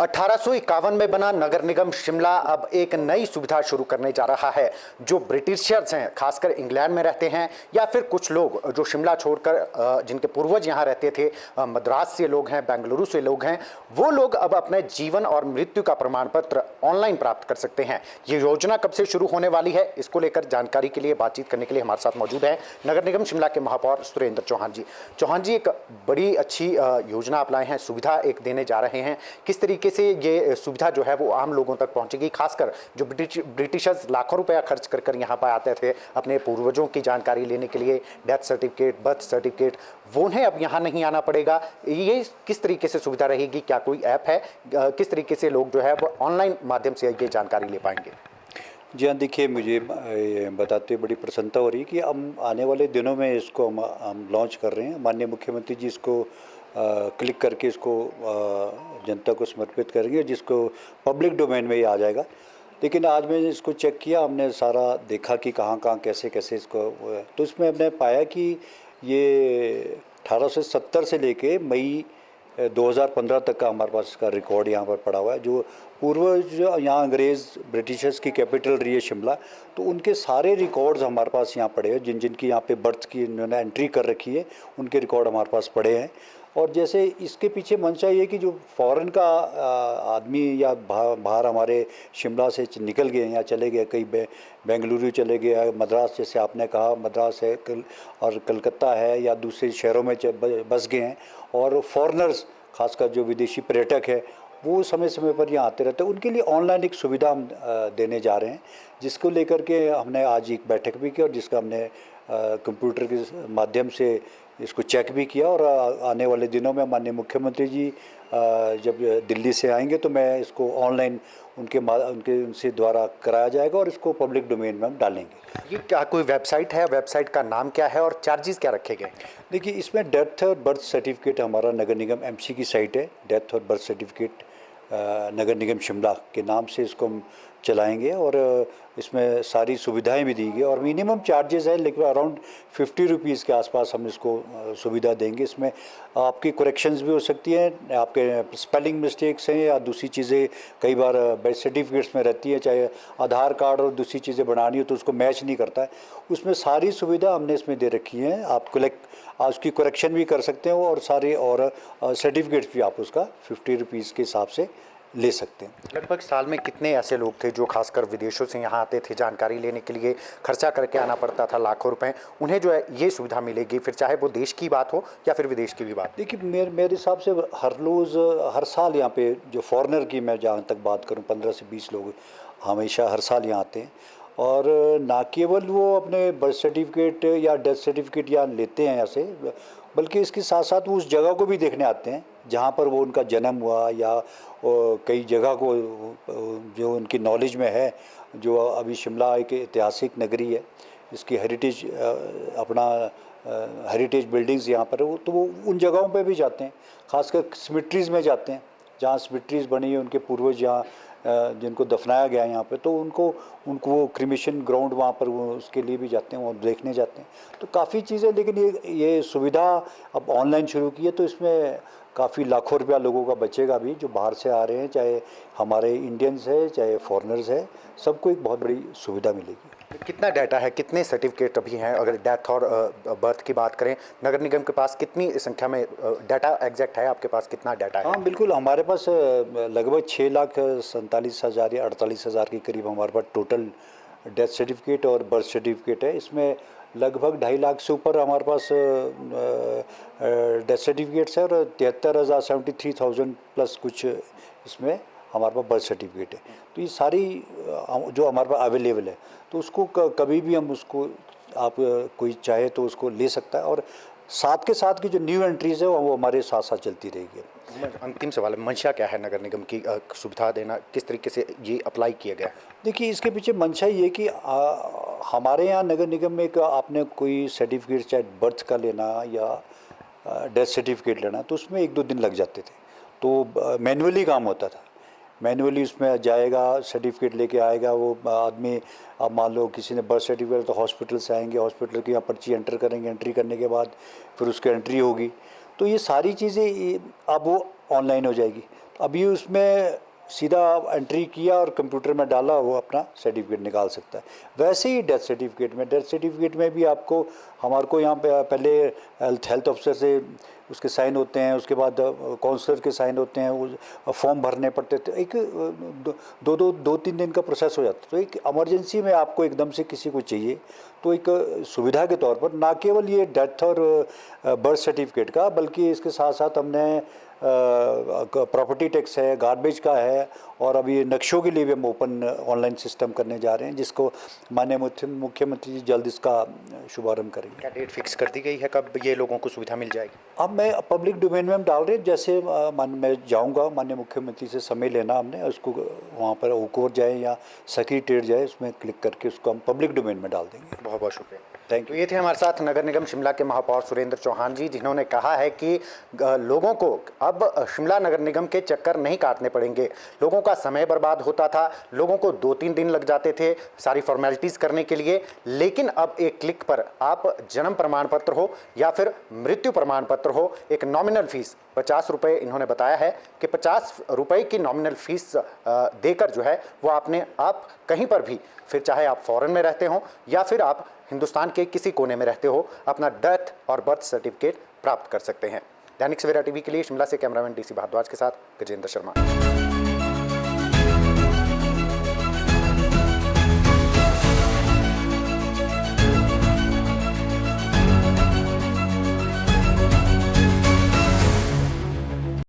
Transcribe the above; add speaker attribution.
Speaker 1: 1851 में बना नगर निगम शिमला अब एक नई सुविधा शुरू करने जा रहा है। जो ब्रिटिशर्स हैं, खासकर इंग्लैंड में रहते हैं, या फिर कुछ लोग जो शिमला छोड़कर जिनके पूर्वज यहाँ रहते थे, मद्रास से लोग हैं, बेंगलुरु से लोग हैं, वो लोग अब अपने जीवन और मृत्यु का प्रमाण पत्र ऑनलाइन प्राप्त कर सकते हैं। ये योजना कब से शुरू होने वाली है, इसको लेकर जानकारी के लिए, बातचीत करने के लिए हमारे साथ मौजूद है नगर निगम शिमला के महापौर सुरेंद्र चौहान जी। चौहान जी, एक बड़ी अच्छी योजना आप लाए हैं, सुविधा एक देने जा रहे हैं। किस तरीके से ये सुविधा जो है वो आम लोगों तक पहुंचेगी, खासकर जो ब्रिटिशर्स लाखों रुपया खर्च कर यहाँ पर आते थे अपने पूर्वजों की जानकारी लेने के लिए, डेथ सर्टिफिकेट, बर्थ सर्टिफिकेट, वो उन्हें अब यहाँ नहीं आना पड़ेगा। ये किस तरीके से सुविधा रहेगी, क्या कोई ऐप है, किस तरीके से लोग जो है वो ऑनलाइन माध्यम से ये जानकारी ले पाएंगे?
Speaker 2: जी हाँ, देखिए, मुझे बताते हुए बड़ी प्रसन्नता हो रही है कि हम आने वाले दिनों में इसको हम लॉन्च कर रहे हैं। माननीय मुख्यमंत्री जी इसको क्लिक करके इसको जनता को समर्पित करेंगे, जिसको पब्लिक डोमेन में ही आ जाएगा। लेकिन आज मैंने इसको चेक किया, हमने सारा देखा कि कहाँ कहाँ कैसे कैसे इसको, तो इसमें हमने पाया कि ये 1870 से लेके मई 2015 तक का हमारे पास इसका रिकॉर्ड यहाँ पर पड़ा हुआ है। जो पूर्वज यहाँ अंग्रेज़ ब्रिटिशर्स की कैपिटल रही है शिमला, तो उनके सारे रिकॉर्ड्स हमारे पास यहाँ पड़े हैं। जिनकी यहाँ पे बर्थ की इन्होंने एंट्री कर रखी है, उनके रिकॉर्ड हमारे पास पड़े हैं। और जैसे इसके पीछे मंशा ये कि जो फॉरेन का आदमी या बाहर हमारे शिमला से निकल गए या चले गए, कई बेंगलुरु चले गए, मद्रास, जैसे आपने कहा मद्रास है, और कलकत्ता है, या दूसरे शहरों में बस गए हैं, और फॉरेनर्स खासकर जो विदेशी पर्यटक है वो समय समय पर यहाँ आते रहते हैं, उनके लिए ऑनलाइन एक सुविधा हम देने जा रहे हैं, जिसको लेकर के हमने आज एक बैठक भी की और जिसका हमने कंप्यूटर के माध्यम से इसको चेक भी किया। और आने वाले दिनों में माननीय मुख्यमंत्री जी जब दिल्ली से आएंगे तो मैं इसको ऑनलाइन उनसे द्वारा कराया जाएगा और इसको पब्लिक डोमेन में हम डालेंगे।
Speaker 1: ये क्या कोई वेबसाइट है, वेबसाइट का नाम क्या है और चार्जेस क्या रखे गए?
Speaker 2: देखिए, इसमें डेथ और बर्थ सर्टिफिकेट, हमारा नगर निगम एमसी की साइट है, डेथ और बर्थ सर्टिफिकेट नगर निगम शिमला के नाम से इसको हम चलाएंगे, और इसमें सारी सुविधाएं भी दी गई, और मिनिमम चार्जेस है लेकिन अराउंड 50 रुपीज़ के आसपास हम इसको सुविधा देंगे। इसमें आपकी करेक्शंस भी हो सकती हैं, आपके स्पेलिंग मिस्टेक्स हैं या दूसरी चीज़ें कई बार बर्थ सर्टिफिकेट्स में रहती है, चाहे आधार कार्ड और दूसरी चीज़ें बनानी हो तो उसको मैच नहीं करता है, उसमें सारी सुविधा हमने इसमें दे रखी है। आप उसकी करेक्शन भी कर सकते हो, और सारे और सर्टिफिकेट्स भी आप उसका 50 रुपीज़ के हिसाब से ले सकते हैं।
Speaker 1: लगभग साल में कितने ऐसे लोग थे जो खासकर विदेशों से यहाँ आते थे जानकारी लेने के लिए, खर्चा करके आना पड़ता था लाखों रुपए, उन्हें जो है ये सुविधा मिलेगी, फिर चाहे वो देश की बात हो या फिर विदेश की भी बात?
Speaker 2: देखिए, मेरे हिसाब से हर साल यहाँ पे जो फॉरेनर की मैं जहाँ तक बात करूँ 15 से 20 लोग हमेशा हर साल यहाँ आते हैं, और ना केवल वो अपने बर्थ सर्टिफिकेट या डेथ सर्टिफिकेट यहाँ लेते हैं यहाँ से, बल्कि इसके साथ साथ वो उस जगह को भी देखने आते हैं जहाँ पर वो उनका जन्म हुआ, या कई जगह को जो उनकी नॉलेज में है। जो अभी शिमला एक ऐतिहासिक नगरी है, इसकी हेरिटेज अपना हेरिटेज बिल्डिंग्स यहाँ पर है, तो वो उन जगहों पे भी जाते हैं, खासकर सिमिट्रीज़ में जाते हैं जहाँ सिमिट्रीज़ बनी है, उनके पूर्वज यहाँ जिनको दफनाया गया है यहाँ पे, तो उनको वो क्रिमेशन ग्राउंड वहाँ पर वो उसके लिए भी जाते हैं, वो देखने जाते हैं। तो काफ़ी चीज़ें, लेकिन ये सुविधा अब ऑनलाइन शुरू की है, तो इसमें काफ़ी लाखों रुपया लोगों का बचेगा भी, जो बाहर से आ रहे हैं, चाहे हमारे इंडियंस है चाहे फॉरेनर्स है, सबको एक बहुत बड़ी सुविधा मिलेगी।
Speaker 1: कितना डाटा है, कितने सर्टिफिकेट अभी हैं? अगर डेथ और बर्थ की बात करें, नगर निगम के पास कितनी संख्या में डाटा एग्जैक्ट है, आपके पास कितना डाटा है?
Speaker 2: हाँ बिल्कुल, हमारे पास लगभग 6,47,000 या 48,000 के करीब हमारे पास टोटल डेथ सर्टिफिकेट और बर्थ सर्टिफिकेट है। इसमें लगभग 2.5 लाख से ऊपर हमारे पास डेथ सर्टिफिकेट्स है, और 73,000 प्लस कुछ इसमें हमारे पास बर्थ सर्टिफिकेट है। तो ये सारी जो हमारे पास अवेलेबल है, तो उसको कभी भी हम उसको, आप कोई चाहे तो उसको ले सकता है, और साथ के साथ की जो न्यू एंट्रीज़ है वो हमारे साथ साथ चलती रहेगी।
Speaker 1: अंतिम सवाल है, मंशा क्या है नगर निगम की सुविधा देना, किस तरीके से ये अप्लाई किया गया?
Speaker 2: देखिए, इसके पीछे मंशा ये कि हमारे यहाँ नगर निगम में आपने कोई सर्टिफिकेट चाहे बर्थ का लेना या डेथ सर्टिफिकेट लेना, तो उसमें 1-2 दिन लग जाते थे, तो मैनुअली काम होता था। मैनुअली उसमें जाएगा, सर्टिफिकेट लेके आएगा वो आदमी। अब मान लो किसी ने बर्थ सर्टिफिकेट, तो हॉस्पिटल से आएंगे, हॉस्पिटल की यहाँ पर्ची एंटर करेंगे, एंट्री करने के बाद फिर उसकी एंट्री होगी, तो ये सारी चीज़ें अब वो ऑनलाइन हो जाएगी। अभी उसमें सीधा एंट्री किया और कंप्यूटर में डाला, वो अपना सर्टिफिकेट निकाल सकता है। वैसे ही डेथ सर्टिफिकेट में भी आपको, हमारे को यहाँ पे पहले हेल्थ ऑफिसर से उसके साइन होते हैं, उसके बाद काउंसलर के साइन होते हैं, वो फॉर्म भरने पड़ते थे। एक दो तीन दिन का प्रोसेस हो जाता। तो एक इमरजेंसी में आपको एकदम से किसी को चाहिए, तो एक सुविधा के तौर पर ना केवल ये डेथ और बर्थ सर्टिफिकेट का, बल्कि इसके साथ साथ हमने प्रॉपर्टी टैक्स है, गार्बेज का है, और अभी नक्शों के लिए भी हम ओपन ऑनलाइन सिस्टम करने जा रहे हैं, जिसको माननीय मुख्यमंत्री जी जल्द इसका शुभारंभ करेंगे।
Speaker 1: क्या डेट फिक्स कर दी गई है कब ये लोगों को सुविधा मिल जाएगी?
Speaker 2: अब मैं पब्लिक डोमेन में हम डाल रहे हैं। जैसे मैं जाऊंगा माननीय मुख्यमंत्री से समय लेना हमने, उसको वहाँ पर ओकोर जाए या सेक्रेटेरिएट जाए, उसमें क्लिक करके उसको हम पब्लिक डोमेन में डाल देंगे।
Speaker 1: बहुत बहुत शुक्रिया।
Speaker 2: थैंक
Speaker 1: तो
Speaker 2: यू।
Speaker 1: ये थे हमारे साथ नगर निगम शिमला के महापौर सुरेंद्र चौहान जी, जिन्होंने कहा है कि लोगों को अब शिमला नगर निगम के चक्कर नहीं काटने पड़ेंगे। लोगों का समय बर्बाद होता था, लोगों को 2-3 दिन लग जाते थे सारी फॉर्मेलिटीज़ करने के लिए, लेकिन अब एक क्लिक पर आप जन्म प्रमाण पत्र हो या फिर मृत्यु प्रमाण पत्र हो, एक नॉमिनल फीस 50 रुपये, इन्होंने बताया है कि 50 रुपये की नॉमिनल फीस देकर जो है वो आपने आप कहीं पर भी, फिर चाहे आप फॉरेन में रहते हो या फिर आप हिंदुस्तान के किसी कोने में रहते हो, अपना डेथ और बर्थ सर्टिफिकेट प्राप्त कर सकते हैं। दैनिक सवेरा टीवी के लिए शिमला से कैमरामैन डीसी भारद्वाज के साथ गजेंद्र शर्मा।